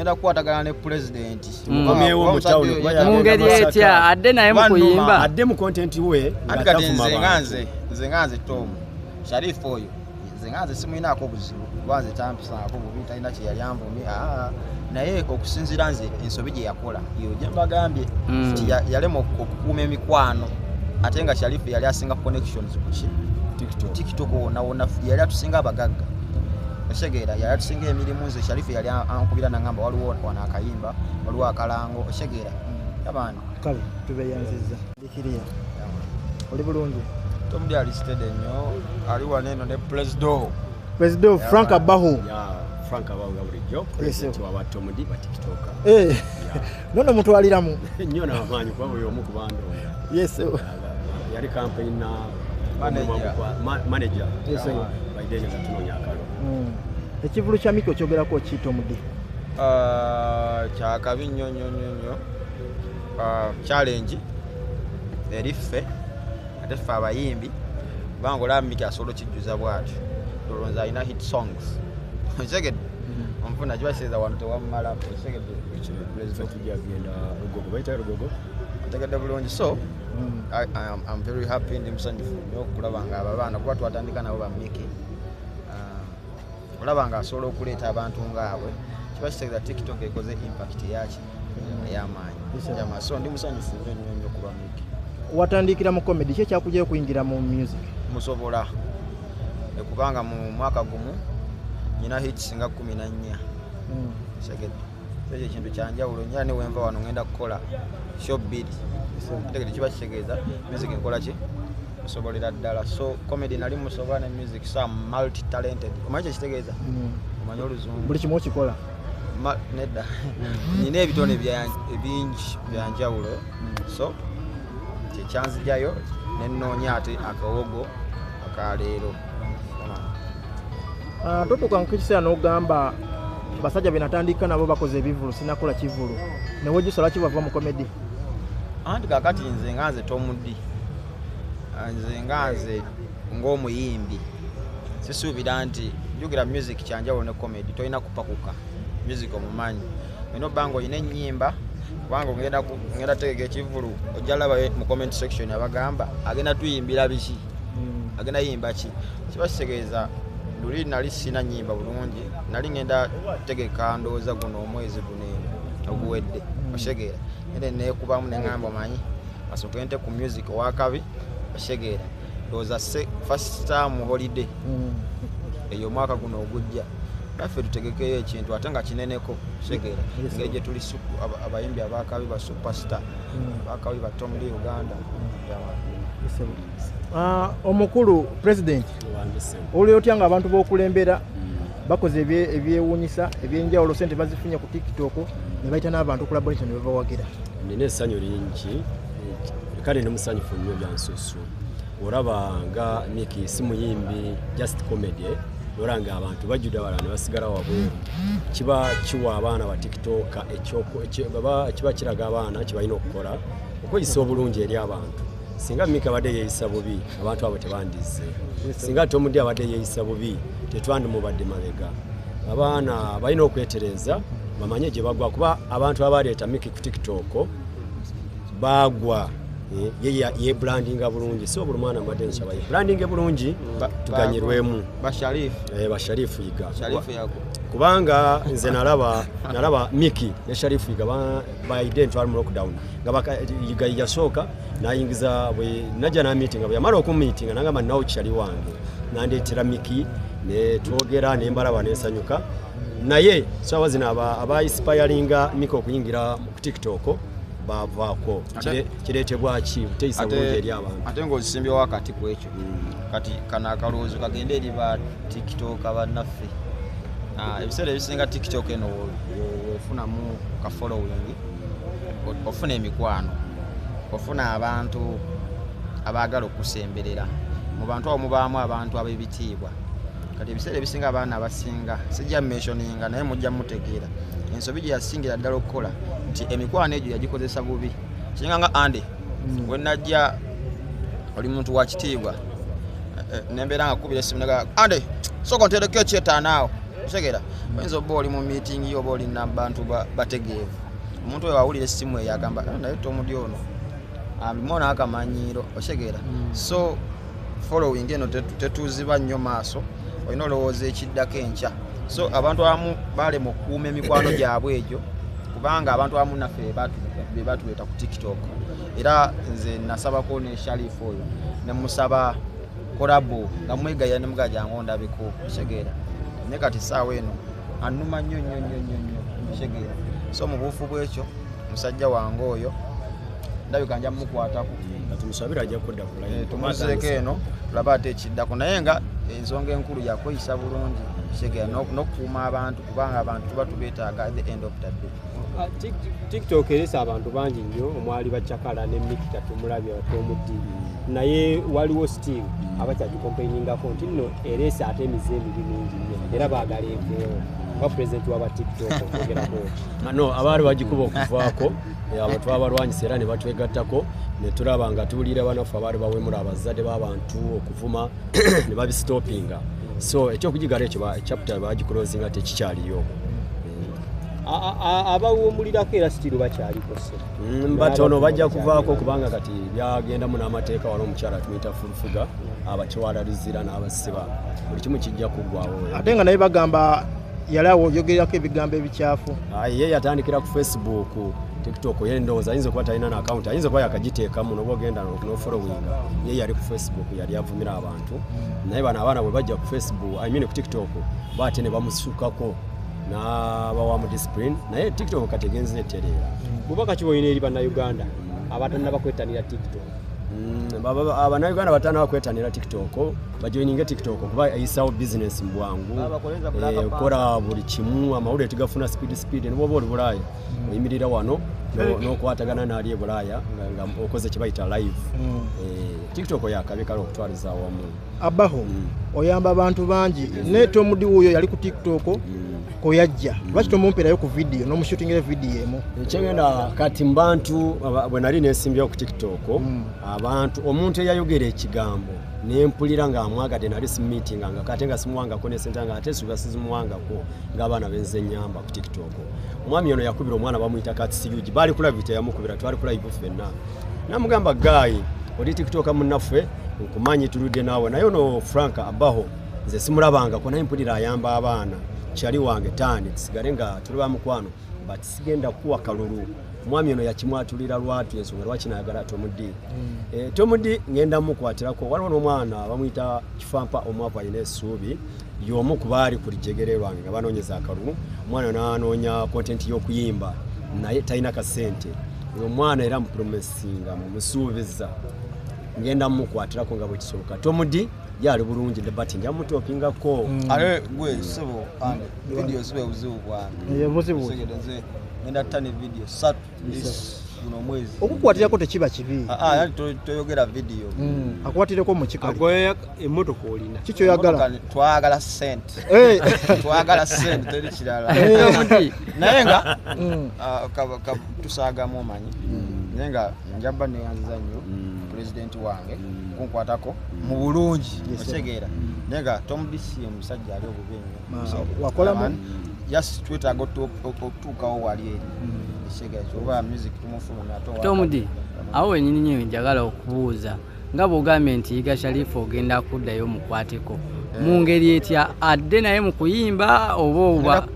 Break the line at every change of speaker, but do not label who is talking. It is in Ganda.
ngenda kukwatagana ne president
mumyewo mu town
mungeri etya adde naye mu kuyimba
adde mu content we
kati nze nganze Tom Sharifu oyo nze nganze simuinaako buzibu kubanze tampisaako bubi talina kye yali anvumye naye okusinziira nze ensobi gye yakola yo gye mbagambye yalema okukuuma emikwano ate nga Sharifu yali asinga connections kuki TikTok wona yali atusinga abagagga Oshegera yali atusinga emirimu nze Sharifu yali ankubira nangamba waliwo wana akayimba waliwo akalango Oshegera yabana
kale tubeyanziza dikiriya oli bulungi
Tom dia listed ennyo ali waneno ne
President Frank Abaho
Frank Abaho bulijjo president wa Abantu mudi ba TikTok
nono mutwaliramu
nnyo n'amaanyi kwa buli omu ku bando yali campaign na manager baideni za tunonya akalo
ekivulu kya Miko kyogerako kito mudi
kya kabi nnyo challenge eriffe ate ffe abayimbi bangola Miki asolo kijjuza bwatyo dolonza alina hit songs Nsegedde ompuna kibaseza wano tewammala Nsegedde
president yagenda Rugogo bayita Rugogo
ategedde bulungi so I'm very happy ndi musanyufu nnyo okulaba nga abaana kuba twatandika nabo ba Miki olaba nga asobola okuleeta abantu ngaabwe kiba kitegeeza TikTok ekoze impact yaki ey'amaanyi so ndi musanyufu nnyo kuba Miki
watandikira mu comedy kye kyakujja kuyingira mu music
musobola ekubanga mu mwaka gumu nyina hits nga 14 Segedde ekyo kintu kyanjawulo nnyo ne wenva wano ngenda kukola shop bid tegedde kiba kitegeeza music nkola ki musobolera ddala so comedy nali musobola ne music so multi talented omanyi kitegeeza omanyi oluzungu
buli kimu okikola
nedda nina ebitone ebingi byanjawulo so kyanzijayo nenoonya ate akawogo akaleero
totuka nkukisera n'ogamba basajja benatandika nabo bakoze ebivulu sinakola kivulu newe gisala kibava mu comedy
anti kakati nze nganze Tomudi nze nganze ng'omuyimbi sisuubira nti njugira music kyanjawulo ne comedy tolina kupakuka music omumanyi eno bango ine ennyimba kubanga ngenda tegeka ekivulu ojalaba mu comment section abagamba agenda tuyimbira biki agenda yimba ki kiba kitegeeza luli nali sina nyimba bulungi nali ngenda tegeka ndowooza guno omwezi guno oguwedde Oshegera ende nekubamu nengamba manyi asooke nte ku music owakabi Oshegera ndowooza first time holiday eyo mwaka guno ogujja naffe tutegekeyo ekintu ate nga kineneko Oshegera ngeri gye tuli abayimbi abakabi ba superstar abakabi ba Tom Lee Uganda
omukulu president oli otya nga abantu b'okulembera bakoze ebyewuunyisa ebyenjawulo sente bazifunye ku TikTok ne bayita n'abantu collaboration ne babawagira
nina essanyu lingi kale ne musanyufu nnyo byansusu olaba nga Miki si muyimbi just comedy olanga abantu bajjuda wala ne basigala wabweru kiba kiwa abaana ba TikTok kiba kiraga abaana kibalina okukola okweyisa obulungi eri abantu singa Miki abadde yeeyisa bubi abantu abo tebandize singa Tomudi abadde yeeyisa bubi tetwandimubadde mabega abaana balina okwetereza bamanye gye bagwa kuba abantu abaleeta Miki ku TikTok bagwa ye brandinga bulungi so buli mwana mbadde nsaba ye brandinge bulungi tuganyirwemu basharifu yiga kubanga nze nalaba Miki ne Sharifu yiga ba identity mu lockdown nga yiga yasooka nayingiza bwe najja na meeting bwe yamala okumeeting nangamba nawo kyali wange nandetera Miki ne twogera ne mbalaba nesanyuka naye sawa zina aba inspiringa Miki okuyingira ku TikTok bavaako kireetebwa ki buteeyisa bulungi eri abantu
ate ng'ozisimbye wakati ku ekyo kati kana akalowoozo kagende eri ba TikTok abannaffe ebiseera ebisinga TikTok eno ofunamu ka following ofuna emikwano ofuna abantu abaagala okusemberera mu bantu awo mubaamu abantu ab'ebitiibwa kati ebiseera ebisinga abaana abasinga sijja mentioninga naye mujja mutegeera ensobi gye yasingira ddala okukola nti emikwano egyo yagikozesa bubi kiringa nga ande we najja oli muntu wa kitiibwa nembeera nga kubira essimu naga ande soko nterekeko ekyetaanaawo Otegera oyinza oba oli mu meeting yo oba oli n'abantu bategeevu omuntu oyo awulira essimu eyo agamba naye Tomudi ono ambimona akamanyiiro otegera so following eno tetuziba nnyo maaso olina olowooza ekiddako enkya so abantu abamu balema okukuuma emikwano gyabwe egyo kubanga abantu abamu naffe be batuleeta ku TikTok era nze nasabako ne Sharifu oyo ne musaba kolabo nga mwegaya ne mugajango ndabiko otegera ne kati saawa eno annuma nnyo otegera so mu buufu bwekyo musajja wange oyo ndabika nja mukwatako
tumusabira ajja kudda kulayo
tumuzeeko eno tulaba ate ekiddako naye nga ensonga enkulu yakweyisa bulungi segera n'okukuuma abantu kubanga abantu tuba tubeetaaga at the end of the day.
TikTok eresa abantu bangi nnyo omwali bakyakala ne Mikita tumulabye Tomudi naye waliwo still abakyagikompeiningako nti nno eresa ate emize emibi mingi nnyo era baagala enveewo nga pulezidenti waba TikTok okwogerako
no abaali bagikuba okuvaako abo twabalwanyisa era ne batwegattako ne tulaba nga tuwulira banaffe abaali bawemula abazadde b'abantu okuvuma ne babisitopinga so ekyokugigala ekyo chapter bagikulozinga tekikyaliyo
abawumulirako era sitiru bakyaliko se
batono bajja kuvaako kubanga kati byagendamu n'amateeka wala omukyala tumuyita fulufuga abakyewalalizira n'abasiba buli kimu kijja kuggwawo
ate nga naye bagamba yali awo oyogerako ebigambo ebikyafu
ye yatandikira ku Facebook TikTok ye ndowooza ayinza okuba talina n'akawunti ayinza okuba yakagiteekamu noba ogenda n'ofollowinga ye yali ku Facebook yali avumira abantu naye bano abaana bwe bajja ku Facebook ku TikTok baate ne bamusukako n'abawa mu discipline naye TikTok kategenze etereera
bubaka kiboyina eri bannayuganda abatannaba kwettanira TikTok
abannayuganda batannaba kwettanira TikTok bajoyininge TikTok kuba eyisawo bizinesi mu bwangu kola buli kimu amawulire tegafuna speed niboba oli Bulaaya oyimirira wano n'okwatagana n'ali e Bulaaya nga okoze kye bayita live TikTok yakabi kale okutwaliza awamu
abaho oyamba abantu bangi ne Tomudi wuyo yali ku TikTok koyajja lwaki tomumperayo ku video n'omushutingira video emu
ekyengenda kati mu bantu bwe nali nesimbyewo ku TikTok abantu omuntu eyayogera ekigambo nempulira nga amwagadde nali simumiitinga nga kate nga simuwangako nesenta nga ate suga sizimuwangako ng'abaana benze nyamba ku TikTok omwami ono yakubira omwana bamuyita katisiyugi baali kulabita yamukubira twali kulayivu ffenna namugamba gayi oli TikTok munnaffe nkumanyi tuludde naawe naye ono Frank abaho nze simulabangako naye mpulira ayamba abaana kyali wange tani kisigale nga tuli ba mukwano but sigenda kuwa kalulu omwami ono yakimwatulira lwatu ensonga lwaki nayagala Tomudi Tomudi ngenda mukwatirako waliwo n'omwana bamuyita Kifampa omwavu alina essuubi y'omu ku baali ku lijegere lwange nga banoonyeza akalulu omwana n'anoonya content y'okuyimba naye talina kasente oyo omwana era mupromesinga mumusuubiza ngenda mukwatirako nga bwe kisoboka Tomudi yali bulungi debate nja mutopingako
ale gwe sebo ande video sibe buzibu bwange
ye buzibu
ngenda tani video satu uno mwezi
okukwatirako tekiba kibi
yali toyogera video
akwatireko mu kikali
agoya emmotoka olina
kikyo yagala
twagala sente twagala sente teri kirala naye nga tusagamu omanyi naye nga njaba neyanziza nnyo pulezidenti wange kunkwatako mu bulungi otegeera naye nga Tomudi si omusajja ali obubi ennyo
wakolamu
just twetaaga okutuukawo wali eri ekiseera kyoba music tumufulumya
Tomudi awo wenyini nnyo njagala okubuuza nga bw'ogambye nti yiga Sharifu ogenda kuddayo mukwateko mu ngeri etya adde naye mu kuyimba oba